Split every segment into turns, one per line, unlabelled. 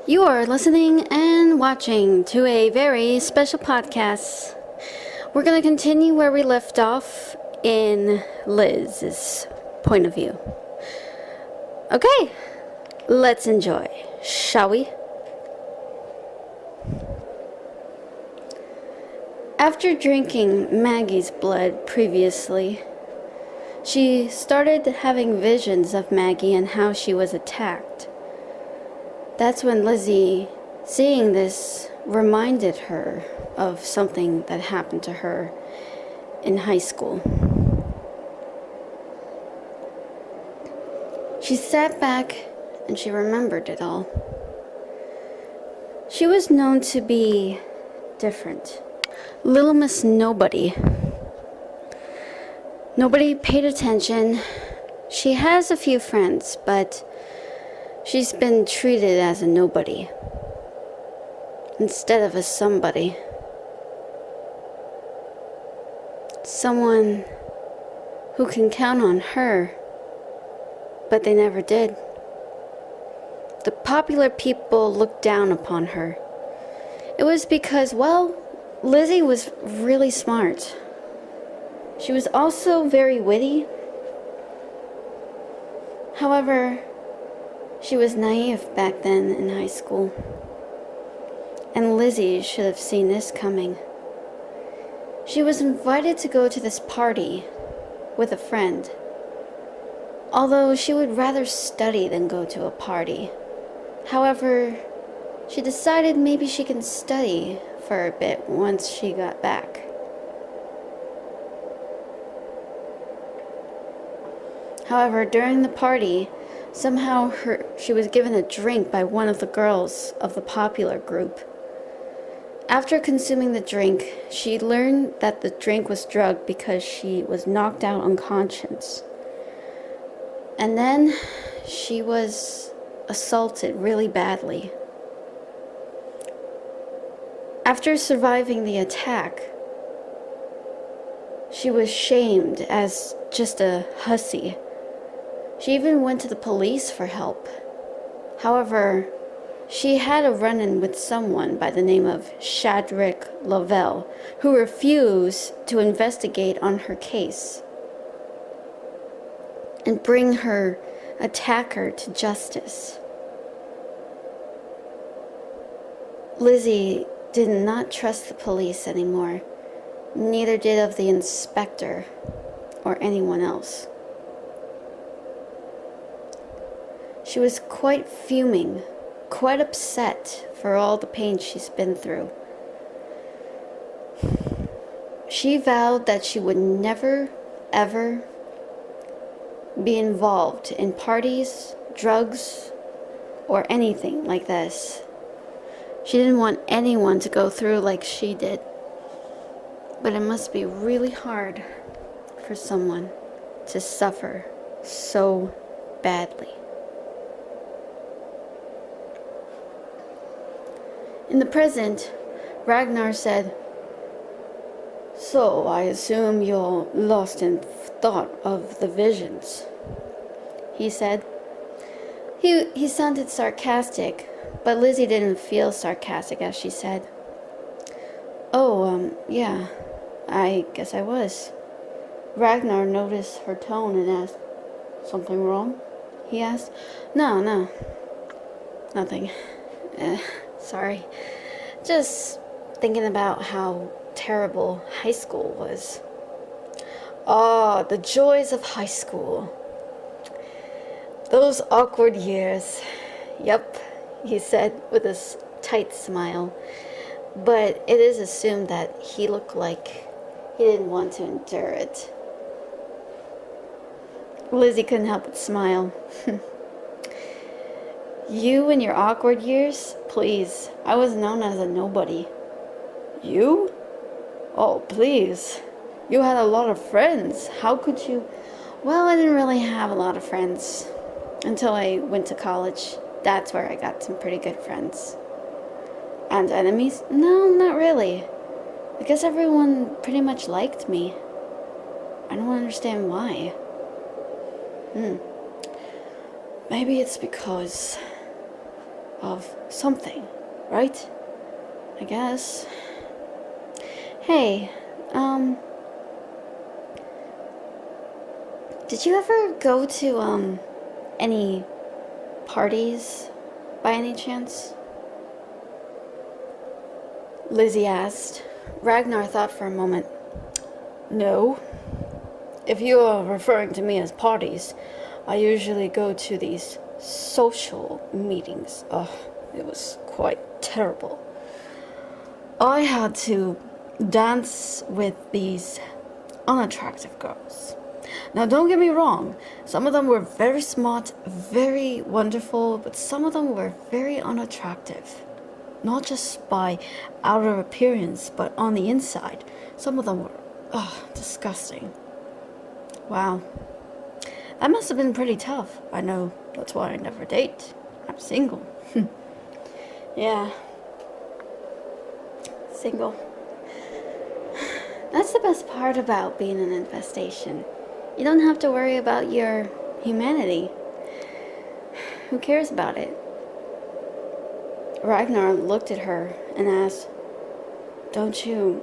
You are listening and watching to a very special podcast. We're going to continue where we left off in Liz's point of view. Okay, let's enjoy, shall we? After drinking Maggie's blood previously, she started having visions of Maggie and how she was attacked. That's when Lizzy, seeing this, reminded her of something that happened to her in high school. She sat back and she remembered it all. She was known to be different. Little Miss Nobody. Nobody paid attention. She has a few friends, but she's been treated as a nobody instead of a somebody. Someone who can count on her, but they never did. The popular people looked down upon her. It was because, well, Lizzy was really smart. She was also very witty. However, she was naive back then in high school. And Lizzy should have seen this coming. She was invited to go to this party with a friend. Although she would rather study than go to a party. However, she decided maybe she can study for a bit once she got back. However, during the party, somehow she was given a drink by one of the girls of the popular group. After consuming the drink, she learned that the drink was drugged because she was knocked out unconscious. And then she was assaulted really badly. After surviving the attack, she was shamed as just a hussy. She even went to the police for help. However, she had a run-in with someone by the name of Shadrach Lavelle, who refused to investigate on her case and bring her attacker to justice. Lizzy did not trust the police anymore, neither did of the inspector or anyone else. She was quite fuming, quite upset for all the pain she's been through. She vowed that she would never, ever be involved in parties, drugs, or anything like this. She didn't want anyone to go through like she did. But it must be really hard for someone to suffer so badly. In the present, Ragnar said, "So, I assume you're lost in thought of the visions," he said. He sounded sarcastic, but Lizzy didn't feel sarcastic as she said, Yeah, I guess I was." Ragnar noticed her tone and asked, "Something wrong?" he asked. No, nothing. Sorry. Just thinking about how terrible high school was. Oh, the joys of high school. Those awkward years. Yep, he said with a tight smile. But it is assumed that he looked like he didn't want to endure it. Lizzy couldn't help but smile. "You and your awkward years? Please, I was known as a nobody." "You? Oh, please. You had a lot of friends. How could you?" "Well, I didn't really have a lot of friends until I went to college. That's where I got some pretty good friends." "And enemies?" "No, not really. I guess everyone pretty much liked me. I don't understand why." Maybe it's because of something, right? I guess. Hey, did you ever go to, any parties by any chance? Lizzie asked. Ragnar thought for a moment. No. If you are referring to me as parties, I usually go to these social meetings. Ugh, it was quite terrible. I had to dance with these unattractive girls. Now, don't get me wrong, some of them were very smart, very wonderful, but some of them were very unattractive. Not just by outer appearance, but on the inside. Some of them were, disgusting. Wow. That must have been pretty tough. I know, that's why I never date. I'm single. Yeah. Single. That's the best part about being an infestation. You don't have to worry about your humanity. Who cares about it? Ragnar looked at her and asked, "Don't you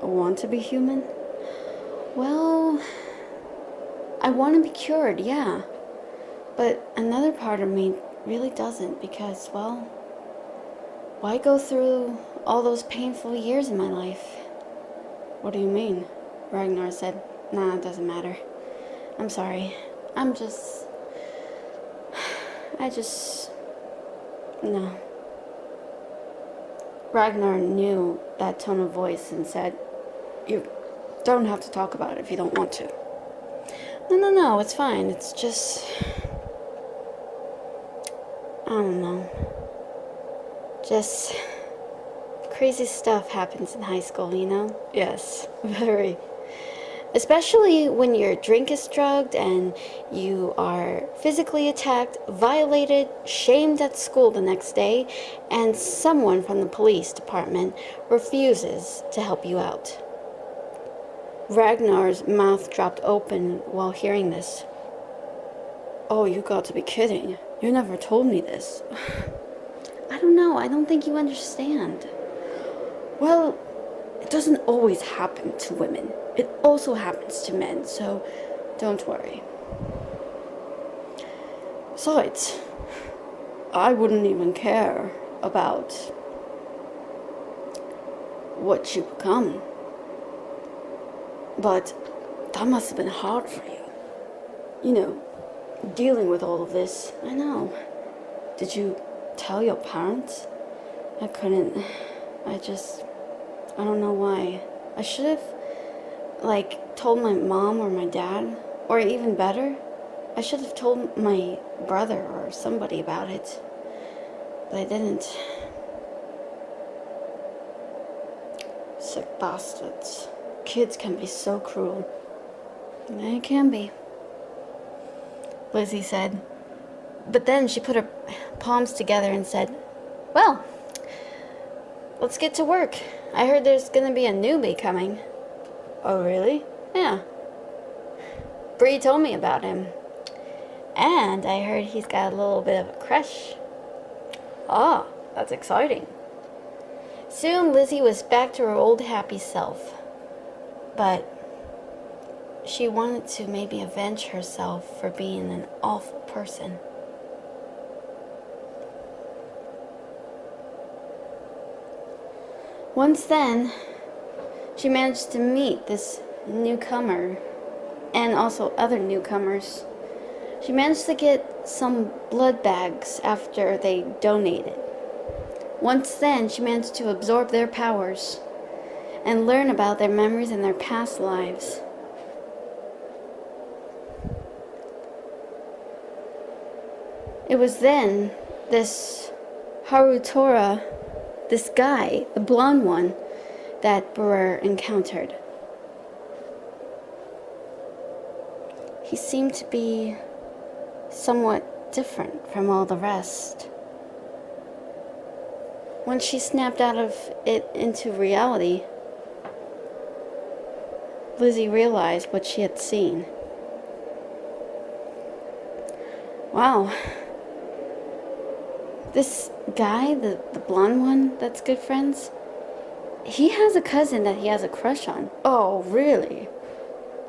want to be human?" Well, I want to be cured, yeah. But another part of me really doesn't because, well, why go through all those painful years in my life? What do you mean? Ragnar said. Nah, it doesn't matter. I'm sorry. No. Ragnar knew that tone of voice and said, "You don't have to talk about it if you don't want to." No, it's fine. It's just, I don't know. Just crazy stuff happens in high school, you know? Yes, very. Especially when your drink is drugged and you are physically attacked, violated, shamed at school the next day, and someone from the police department refuses to help you out. Ragnar's mouth dropped open while hearing this. Oh, you got to be kidding. You never told me this. I don't know. I don't think you understand. Well, it doesn't always happen to women. It also happens to men, so don't worry. Besides, I wouldn't even care about what you become. But that must have been hard for you. You know, dealing with all of this. I know. Did you tell your parents? I couldn't. I don't know why. I should have, told my mom or my dad. Or even better, I should have told my brother or somebody about it. But I didn't. Sick bastards. Kids can be so cruel. They can be, Lizzie said. But then she put her palms together and said, "Well, let's get to work. I heard there's gonna be a newbie coming." Oh, really? Yeah. Bree told me about him. And I heard he's got a little bit of a crush. Ah, that's exciting. Soon Lizzie was back to her old happy self. But she wanted to maybe avenge herself for being an awful person. Once then, she managed to meet this newcomer and also other newcomers. She managed to get some blood bags after they donated. Once then, she managed to absorb their powers and learn about their memories and their past lives. It was then this Harutora, this guy, the blonde one, that Brewer encountered. He seemed to be somewhat different from all the rest. When she snapped out of it into reality, Lizzie realized what she had seen. Wow. This guy, the blonde one that's good friends, he has a cousin that he has a crush on. Oh, really?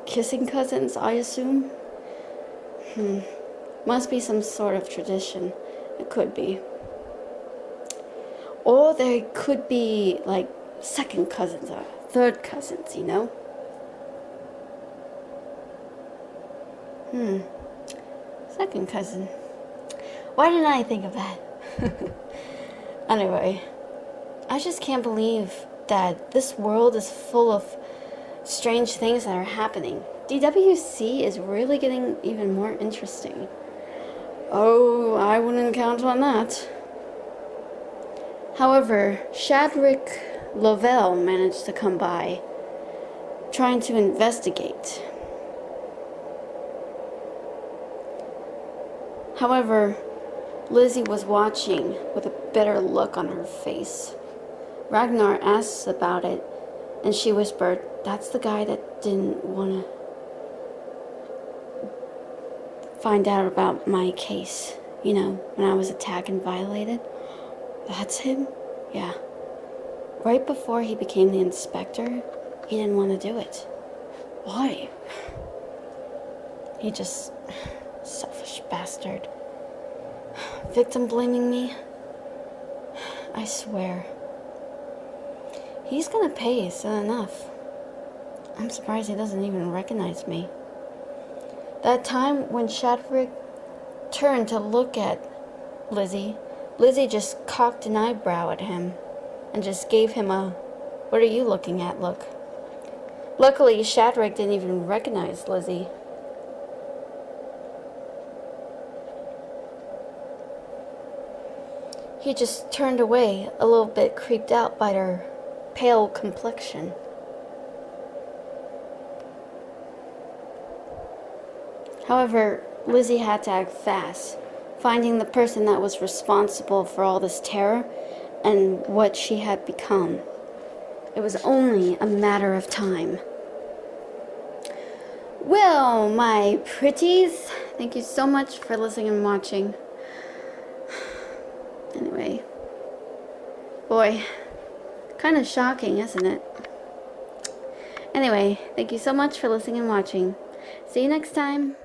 Kissing cousins, I assume? Must be some sort of tradition. It could be. Or there could be, like, second cousins or third cousins, you know? Second cousin. Why didn't I think of that? Anyway, I just can't believe that this world is full of strange things that are happening. DWC is really getting even more interesting. Oh, I wouldn't count on that. However, Shadrick Lovell managed to come by, trying to investigate. However, Lizzie was watching with a bitter look on her face. Ragnar asks about it, and she whispered, "That's the guy that didn't want to find out about my case. You know, when I was attacked and violated. That's him? Yeah. Right before he became the inspector, he didn't want to do it. Why? He just... selfish bastard. Victim blaming me? I swear. He's gonna pay soon enough. I'm surprised he doesn't even recognize me. That time when Shadrick turned to look at Lizzie just cocked an eyebrow at him and just gave him a, "What are you looking at?" look. Luckily, Shadrick didn't even recognize Lizzie. He just turned away, a little bit creeped out by her pale complexion. However, Lizzie had to act fast, finding the person that was responsible for all this terror and what she had become. It was only a matter of time. Well, my pretties, thank you so much for listening and watching. Anyway, boy, kind of shocking, isn't it? Anyway, thank you so much for listening and watching. See you next time.